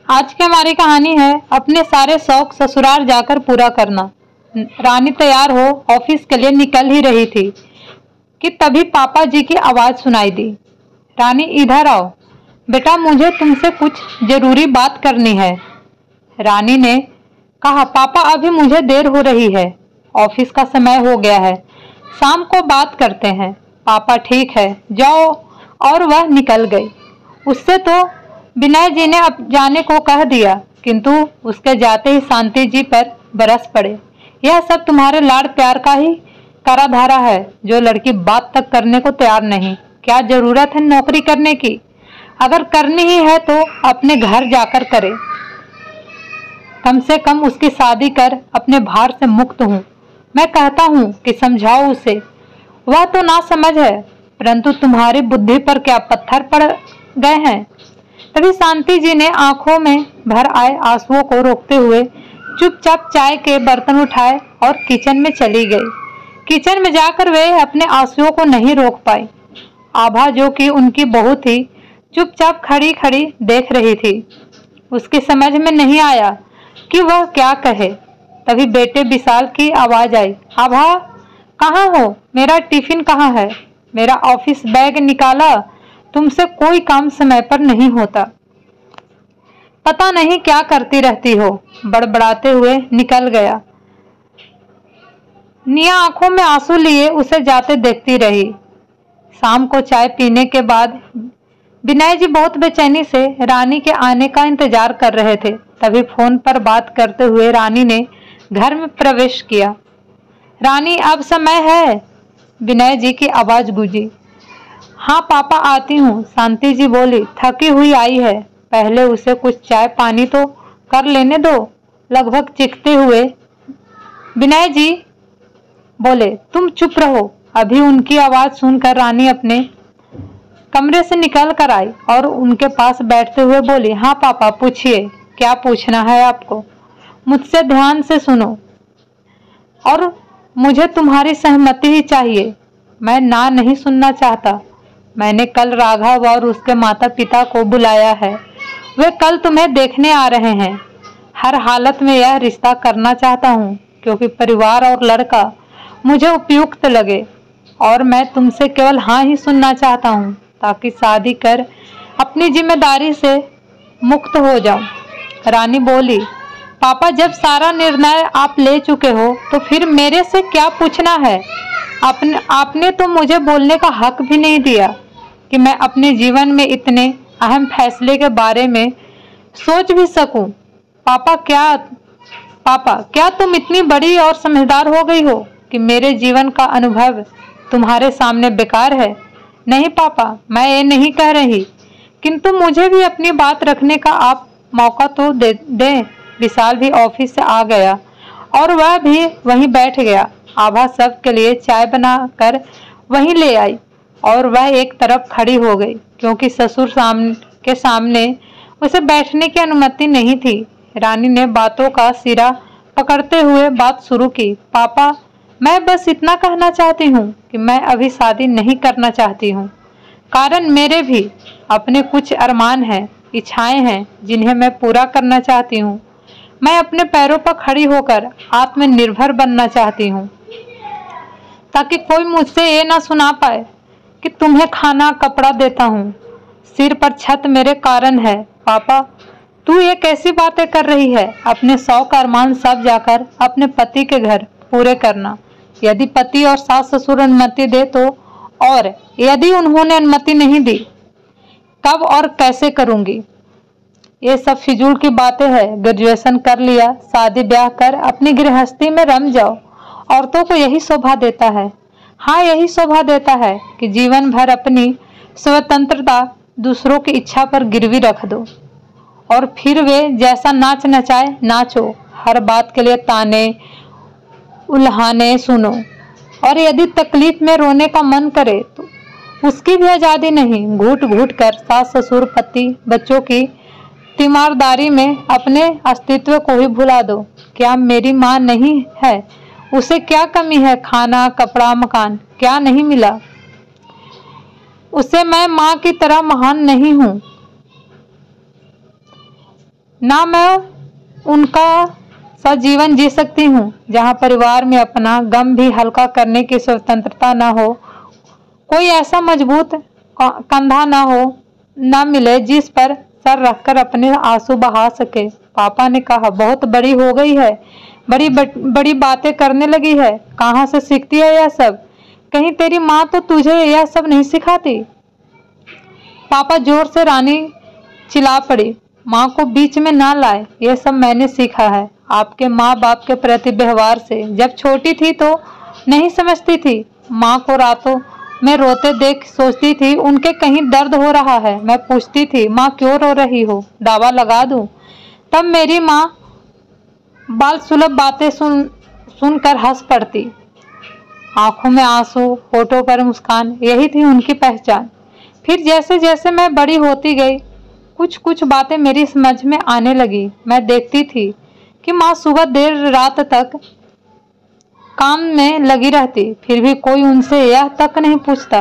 आज की हमारी कहानी है अपने सारे शौक ससुराल जाकर पूरा करना। रानी तैयार हो ऑफिस के लिए निकल ही रही थी कि तभी पापा जी की आवाज सुनाई दी। रानी इधर आओ बेटा, मुझे तुमसे कुछ जरूरी बात करनी है। रानी ने कहा पापा अभी मुझे देर हो रही है, ऑफिस का समय हो गया है, शाम को बात करते हैं। पापा ठीक है जाओ, और वह निकल गई। उससे तो विनय जी ने अब जाने को कह दिया, किंतु उसके जाते ही शांति जी पर बरस पड़े। यह सब तुम्हारे लाड़ प्यार का ही कराधारा है, जो लड़की बात तक करने को तैयार नहीं। क्या जरूरत है नौकरी करने की? अगर करनी ही है तो अपने घर जाकर करे, कम से कम उसकी शादी कर अपने भार से मुक्त हूँ। मैं कहता हूँ कि समझाओ उसे, वह तो ना समझ है, परंतु तुम्हारी बुद्धि पर क्या पत्थर पड़ गए हैं? तभी शांति जी ने आंखों में भर आए आंसुओं को रोकते हुए चुपचाप चाय के बर्तन उठाए और किचन में चली गई। किचन में जाकर वे अपने आंसुओं को नहीं रोक पाई। आभा जो कि उनकी बहू थी, चुपचाप खड़ी खड़ी देख रही थी। उसकी समझ में नहीं आया कि वह क्या कहे। तभी बेटे विशाल की आवाज आई, आभा कहाँ हो? मेरा टिफिन कहाँ है? मेरा ऑफिस बैग निकाला? तुमसे कोई काम समय पर नहीं होता, पता नहीं क्या करती रहती हो। बड़बड़ाते हुए निकल गया। निया आंखों में आंसू लिए उसे जाते देखती रही। शाम को चाय पीने के बाद विनय जी बहुत बेचैनी से रानी के आने का इंतजार कर रहे थे। तभी फोन पर बात करते हुए रानी ने घर में प्रवेश किया। रानी अब समय है? विनय जी की आवाज गूंजी। हाँ पापा आती हूँ, शांति जी बोली। थकी हुई आई है, पहले उसे कुछ चाय पानी तो कर लेने दो। लगभग चीखते हुए विनय जी बोले, तुम चुप रहो। अभी उनकी आवाज सुनकर रानी अपने कमरे से निकल कर आई और उनके पास बैठते हुए बोली, हाँ पापा पूछिए, क्या पूछना है आपको? मुझसे ध्यान से सुनो, और मुझे तुम्हारी सहमति ही चाहिए। मैं ना नहीं सुनना चाहता। मैंने कल राघव और उसके माता पिता को बुलाया है, वे कल तुम्हें देखने आ रहे हैं। हर हालत में यह रिश्ता करना चाहता हूँ, क्योंकि परिवार और लड़का मुझे उपयुक्त लगे, और मैं तुमसे केवल हाँ ही सुनना चाहता हूँ, ताकि शादी कर अपनी जिम्मेदारी से मुक्त हो जाऊं। रानी बोली, पापा जब सारा निर्णय आप ले चुके हो तो फिर मेरे से क्या पूछना है? आपने तो मुझे बोलने का हक भी नहीं दिया कि मैं अपने जीवन में इतने अहम फैसले के बारे में सोच भी सकूं। पापा क्या तुम इतनी बड़ी और समझदार हो गई हो कि मेरे जीवन का अनुभव तुम्हारे सामने बेकार है? नहीं पापा, मैं ये नहीं कह रही, किंतु मुझे भी अपनी बात रखने का आप मौका तो दें। विशाल भी ऑफिस से आ गया और वह भी वहीं बैठ गया। आभा सब के लिए चाय बनाकर वहीं ले आई और वह एक तरफ खड़ी हो गई, क्योंकि ससुर के सामने उसे बैठने की अनुमति नहीं थी। रानी ने बातों का सिरा पकड़ते हुए बात शुरू की, पापा मैं बस इतना कहना चाहती हूँ कि मैं अभी शादी नहीं करना चाहती हूँ, कारण मेरे भी अपने कुछ अरमान हैं, इच्छाएं हैं जिन्हें मैं पूरा करना चाहती हूँ। मैं अपने पैरों पर खड़ी होकर आत्मनिर्भर बनना चाहती हूँ, ताकि कोई मुझसे ये ना सुना पाए कि तुम्हें खाना कपड़ा देता हूँ, सिर पर छत मेरे कारण है। पापा तू ये कैसी बातें कर रही है? अपने शौक अरमान सब जाकर अपने पति के घर पूरे करना। यदि पति और सास ससुर अनुमति दे तो, और यदि उन्होंने अनुमति नहीं दी, कब और कैसे करूंगी? ये सब फिजूल की बातें हैं। ग्रेजुएशन कर लिया, शादी ब्याह कर अपनी गृहस्थी में रम जाओ। औरतों को यही शोभा देता है, हाँ यही शोभा देता है कि जीवन भर अपनी स्वतंत्रता दूसरों की इच्छा पर गिरवी रख दो, और फिर वे जैसा नाच नचाए नाचो। हर बात के लिए ताने उल्हाने सुनो, और यदि तकलीफ में रोने का मन करे तो उसकी भी आज़ादी नहीं। घूट घूट कर सास ससुर पति बच्चों की तीमारदारी में अपने अस्तित्व को ही भुला दो। क्या मेरी माँ नहीं है? उसे क्या कमी है? खाना कपड़ा मकान क्या नहीं मिला उसे? मैं माँ की तरह महान नहीं हूँ। ना मैं उनका सा जीवन जी सकती हूँ जहाँ परिवार में अपना गम भी हल्का करने की स्वतंत्रता न हो, कोई ऐसा मजबूत कंधा न हो, न मिले जिस पर सर रखकर अपने आंसू बहा सके। पापा ने कहा, बहुत बड़ी हो गई है, बड़ी बातें करने लगी है, कहाँ से सीखती है यह सब? कहीं तेरी माँ तो तुझे यह सब नहीं सिखाती? पापा जोर से रानी चिल्ला पड़ी, माँ को बीच में ना लाए, यह सब मैंने सीखा है आपके माँ बाप के प्रति व्यवहार से। जब छोटी थी तो नहीं समझती थी, माँ को रातों में रोते देख सोचती थी उनके कहीं दर्द हो रहा है। मैं पूछती थी, माँ क्यों रो रही हो, दवा लगा दूं? तब मेरी माँ बाल सुलभ बातें सुनकर हंस पड़ती, आंखों में आंसू, होठों पर मुस्कान, यही थी उनकी पहचान। फिर जैसे जैसे मैं बड़ी होती गई, कुछ कुछ बातें मेरी समझ में आने लगी। मैं देखती थी कि माँ सुबह देर रात तक काम में लगी रहती, फिर भी कोई उनसे यह तक नहीं पूछता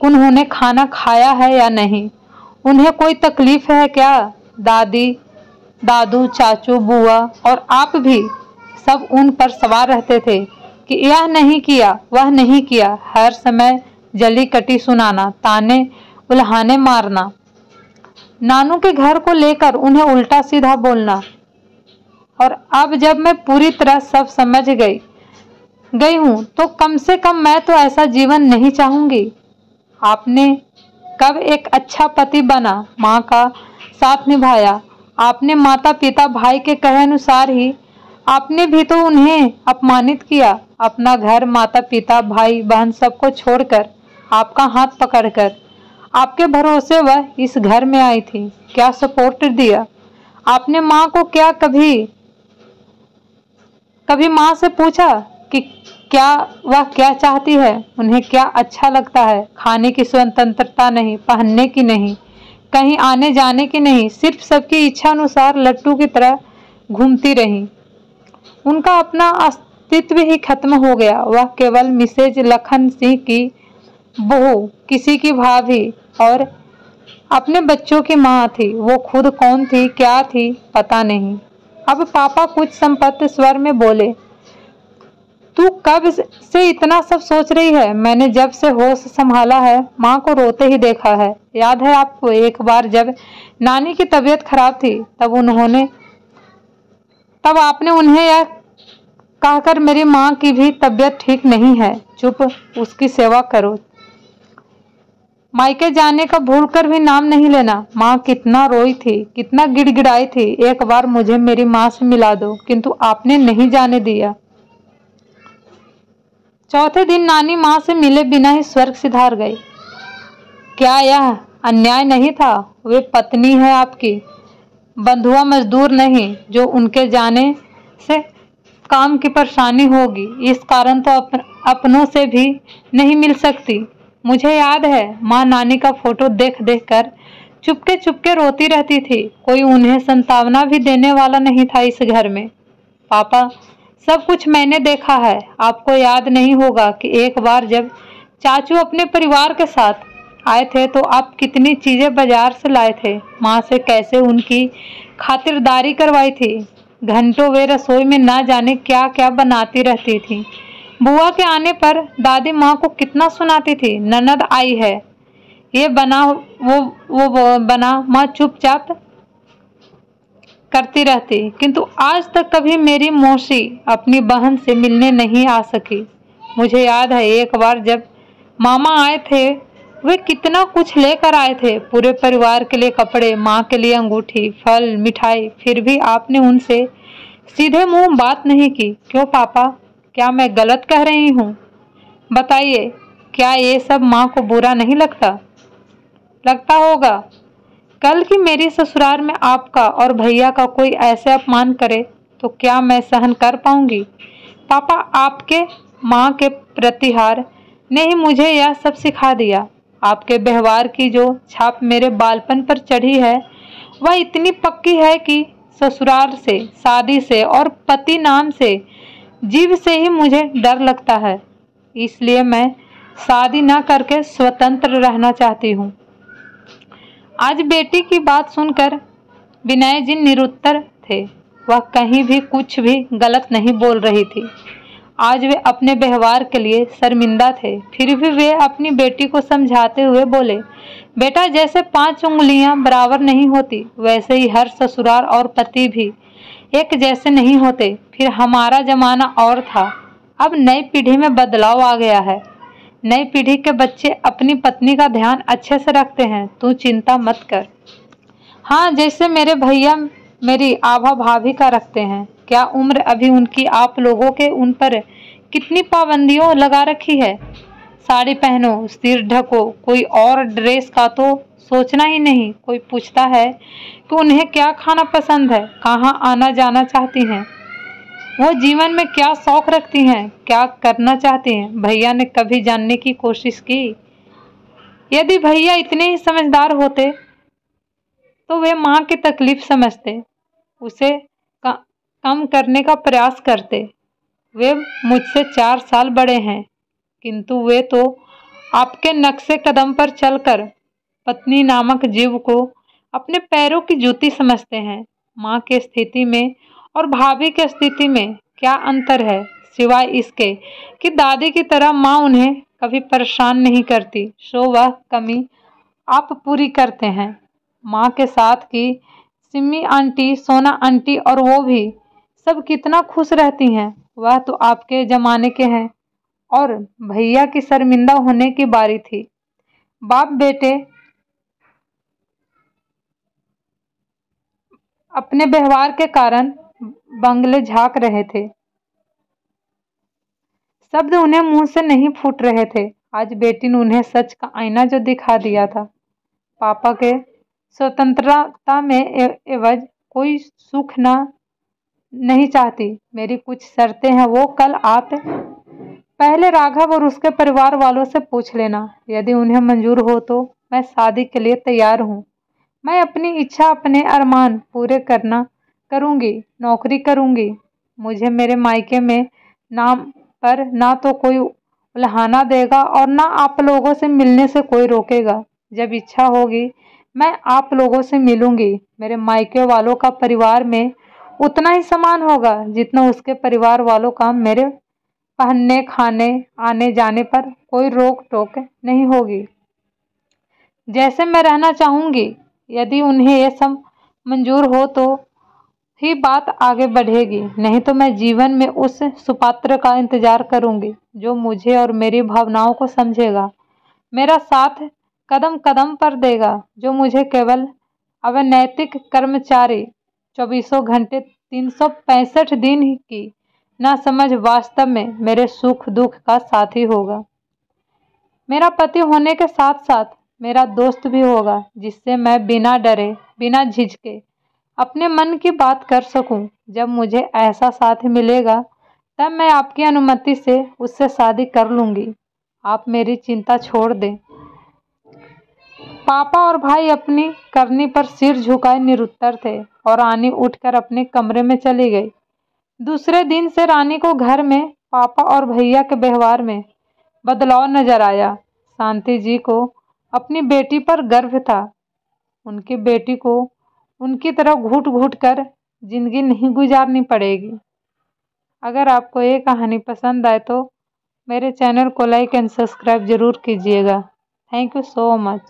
उन्होंने खाना खाया है या नहीं, उन्हें कोई तकलीफ है क्या? दादी, दादू, चाचू, बुआ और आप भी सब उन पर सवार रहते थे कि यह नहीं किया, वह नहीं किया, हर समय जली कटी सुनाना, ताने उल्हाने मारना, नानू के घर को लेकर उन्हें उल्टा सीधा बोलना। और अब जब मैं पूरी तरह सब समझ गई हूँ तो कम से कम मैं तो ऐसा जीवन नहीं चाहूंगी। आपने कब एक अच्छा पति बना, माँ का साथ निभाया, आपने माता पिता भाई के कहे अनुसार ही आपने भी तो उन्हें अपमानित किया। अपना घर, माता पिता, भाई बहन सबको छोड़कर, आपका हाथ पकड़कर, आपके भरोसे वह इस घर में आई थी। क्या सपोर्ट दिया आपने माँ को? क्या कभी माँ से पूछा कि वह क्या चाहती है, उन्हें क्या अच्छा लगता है? खाने की स्वतंत्रता नहीं, पहनने की नहीं, कहीं आने जाने की नहीं, सिर्फ सबकी इच्छा अनुसार लट्टू की तरह घूमती रही। उनका अपना अस्तित्व ही खत्म हो गया। वह केवल मिसेज लखन सिंह की बहू, किसी की भाभी और अपने बच्चों की माँ थी। वो खुद कौन थी, क्या थी, पता नहीं। अब पापा कुछ संपत्ति स्वर में बोले, तू कब से इतना सब सोच रही है? मैंने जब से होश संभाला है माँ को रोते ही देखा है। याद है आपको एक बार जब नानी की तबीयत खराब थी, तब आपने उन्हें यह कहकर मेरी माँ की भी तबीयत ठीक नहीं है, चुप उसकी सेवा करो, मायके जाने का भूलकर भी नाम नहीं लेना। माँ कितना रोई थी, कितना गिड़गिड़ाई थी, एक बार मुझे मेरी माँ से मिला दो, किंतु आपने नहीं जाने दिया। चौथे दिन नानी माँ से मिले बिना ही स्वर्ग सिधार गई। क्या यह अन्याय नहीं था? वे पत्नी है आपकी, बंधुआ मजदूर नहीं जो उनके जाने से काम की परेशानी होगी, इस कारण तो अपनों से भी नहीं मिल सकती। मुझे याद है माँ नानी का फोटो देख देख कर चुपके चुपके रोती रहती थी। कोई उन्हें संतावना भी देने वाला नहीं था इस घर में। पापा, सब कुछ मैंने देखा है। आपको याद नहीं होगा कि एक बार जब चाचू अपने परिवार के साथ आए थे तो आप कितनी चीजें बाजार से लाए थे, माँ से कैसे उनकी खातिरदारी करवाई थी। घंटों वे रसोई में ना जाने क्या क्या बनाती रहती थी। बुआ के आने पर दादी माँ को कितना सुनाती थी, ननद आई है, ये बना वो बना, माँ चुपचाप करती रहती। किंतु आज तक कभी मेरी मौसी अपनी बहन से मिलने नहीं आ सकी। मुझे याद है एक बार जब मामा आए थे, वे कितना कुछ लेकर आए थे, पूरे परिवार के लिए कपड़े, माँ के लिए अंगूठी, फल, मिठाई, फिर भी आपने उनसे सीधे मुंह बात नहीं की। क्यों पापा, क्या मैं गलत कह रही हूँ? बताइए, क्या ये सब माँ को बुरा नहीं लगता होगा? कल की मेरी ससुराल में आपका और भैया का कोई ऐसे अपमान करे तो क्या मैं सहन कर पाऊंगी? पापा, आपके माँ के प्रतिहार ने ही मुझे यह सब सिखा दिया। आपके व्यवहार की जो छाप मेरे बालपन पर चढ़ी है वह इतनी पक्की है कि ससुराल से, शादी से और पति नाम से, जीव से ही मुझे डर लगता है। इसलिए मैं शादी न करके स्वतंत्र रहना चाहती हूँ। आज बेटी की बात सुनकर विनय जी निरुत्तर थे। वह कहीं भी कुछ भी गलत नहीं बोल रही थी। आज वे अपने व्यवहार के लिए शर्मिंदा थे। फिर भी वे अपनी बेटी को समझाते हुए बोले, बेटा, जैसे 5 उंगलियां बराबर नहीं होती, वैसे ही हर ससुराल और पति भी एक जैसे नहीं होते। फिर हमारा जमाना और था, अब नई पीढ़ी में बदलाव आ गया है। नई पीढ़ी के बच्चे अपनी पत्नी का ध्यान अच्छे से रखते हैं, तू चिंता मत कर। हाँ, जैसे मेरे भैया मेरी आभा भाभी का रखते हैं। क्या उम्र अभी उनकी आप लोगों के उन पर कितनी पाबंदियों लगा रखी है। साड़ी पहनो, सिर ढको, कोई और ड्रेस का तो सोचना ही नहीं। कोई पूछता है कि उन्हें क्या खाना पसंद है, कहाँ आना जाना चाहती हैं, वो जीवन में क्या शौक रखती हैं, क्या करना चाहती हैं। भैया ने कभी जानने की कोशिश की? यदि भैया इतने ही समझदार होते तो वे माँ की तकलीफ समझते, उसे कम करने का प्रयास करते। वे मुझसे 4 साल बड़े हैं, किंतु वे तो आपके नक्शे कदम पर चलकर पत्नी नामक जीव को अपने पैरों की जूती समझते हैं। माँ की स्थिति में और भाभी की स्थिति में क्या अंतर है, सिवाय इसके कि दादी की तरह माँ उन्हें कभी परेशान नहीं करती, सो वह कमी आप पूरी करते हैं। माँ के साथ की सिमी आंटी, सोना आंटी और वो भी सब कितना खुश रहती हैं। वह तो आपके जमाने के हैं। और भैया की शर्मिंदा होने की बारी थी। बाप बेटे अपने व्यवहार के कारण बंगले झांक रहे थे। शब्द उन्हें मुंह से नहीं फूट रहे थे। आज बेटी ने उन्हें सच का आईना जो दिखा दिया था। पापा के स्वतंत्रता में एवज कोई सुख नहीं चाहती। मेरी कुछ शर्तें हैं, वो कल आप पहले राघव और उसके परिवार वालों से पूछ लेना। यदि उन्हें मंजूर हो तो मैं शादी के लिए तैयार हूँ। मैं अपनी इच्छा, अपने अरमान पूरे करूँगी, नौकरी करूँगी। मुझे मेरे मायके में नाम पर ना तो कोई उल्हाना देगा और ना आप लोगों से मिलने से कोई रोकेगा। जब इच्छा होगी मैं आप लोगों से मिलूंगी। मेरे मायके वालों का परिवार में उतना ही समान होगा जितना उसके परिवार वालों का। मेरे पहनने, खाने, आने जाने पर कोई रोक टोक नहीं होगी। जैसे मैं रहना चाहूँगी। यदि उन्हें यह सब मंजूर हो तो ही बात आगे बढ़ेगी, नहीं तो मैं जीवन में उस सुपात्र का इंतजार करूँगी जो मुझे और मेरी भावनाओं को समझेगा, मेरा साथ कदम कदम पर देगा, जो मुझे केवल अवैतनिक कर्मचारी 24 घंटे 365 दिन की ना समझ वास्तव में मेरे सुख दुख का साथी होगा। मेरा पति होने के साथ साथ मेरा दोस्त भी होगा, जिससे मैं बिना डरे, बिना झिझके अपने मन की बात कर सकूं। जब मुझे ऐसा साथी मिलेगा तब मैं आपकी अनुमति से उससे शादी कर लूँगी। आप मेरी चिंता छोड़ दें। पापा और भाई अपनी करनी पर सिर झुकाए निरुत्तर थे और रानी उठकर अपने कमरे में चली गई। दूसरे दिन से रानी को घर में पापा और भैया के व्यवहार में बदलाव नजर आया। शांति जी को अपनी बेटी पर गर्व था। उनकी बेटी को उनकी तरह घुट घुट कर जिंदगी नहीं गुजारनी पड़ेगी। अगर आपको ये कहानी पसंद आए तो मेरे चैनल को लाइक एंड सब्सक्राइब ज़रूर कीजिएगा। Thank you so much.